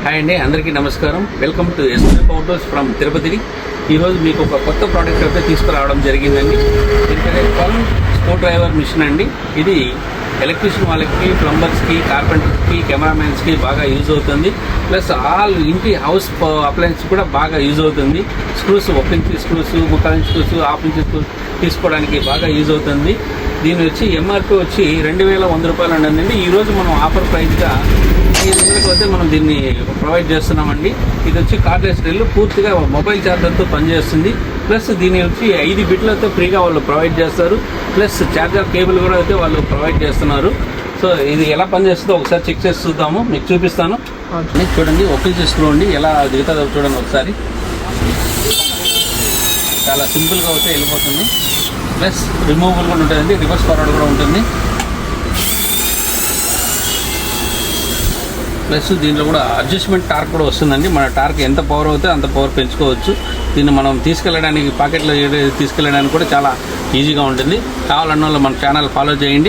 Hi అండి, అందరికీ నమస్కారం. Welcome to SP powers from Tirupati. ఈరోజు మీకు ఒక కొత్త ప్రోడక్ట్ అయితే తీసుకురావడం జరిగిందండి. ఎందుకంటే ఫన్ స్క్రూ డ్రైవర్ మిషన్ అండి. ఇది ఎలక్ట్రీషియన్ వాళ్ళకి, ప్లంబర్స్కి, కార్పెంటర్స్కి, కెమెరామెన్స్కి బాగా యూజ్ అవుతుంది. ప్లస్ ఆల్ ఇంటి హౌస్ అప్లయన్స్ కూడా బాగా యూజ్ అవుతుంది. Screws 1 inch screws, 3/4 inch screws, 1/2 inch screws తీసుకోవడానికి బాగా యూజ్ అవుతుంది. దీని వచ్చి ఎంఆర్పి వచ్చి 2,100 రూపాయలు ఉందండి. ఈరోజు మనం ఆఫర్ ప్రైస్గా 500కి వద్ద మనం దీన్ని ప్రొవైడ్ చేస్తున్నామండి. ఇది వచ్చి కార్డ్లెస్ డ్రిల్, పూర్తిగా మొబైల్ ఛార్జర్తో పనిచేస్తుంది. ప్లస్ దీని వచ్చి 5 బిట్లతో ఫ్రీగా వాళ్ళు ప్రొవైడ్ చేస్తారు. ప్లస్ ఛార్జర్ కేబుల్ కూడా అయితే వాళ్ళు ప్రొవైడ్ చేస్తున్నారు. సో ఇది ఎలా పనిచేస్తుందో ఒకసారి చెక్ చేసి చూద్దాము, మీకు చూపిస్తాను. చూడండి, 1 ఇంచ్ స్క్రూ అండి, ఎలా దిగుతుందో చూడండి ఒకసారి. చాలా సింపుల్గా అయితే వెళ్ళిపోతుంది. ప్లస్ రిమూవబుల్ కూడా ఉంటుందండి, రివర్స్ ఫార్వర్డ్ కూడా ఉంటుంది. ప్లస్ దీంట్లో కూడా అడ్జస్ట్మెంట్ టార్క్ కూడా వస్తుందండి. మన టార్క్ ఎంత పవర్ అవుతే అంత పవర్ పెంచుకోవచ్చు. దీన్ని మనం తీసుకెళ్ళడానికి, పాకెట్లో తీసుకెళ్ళడానికి కూడా చాలా ఈజీగా ఉంటుంది. కావాలన్న వాళ్ళు మన ఛానల్ ఫాలో చేయండి.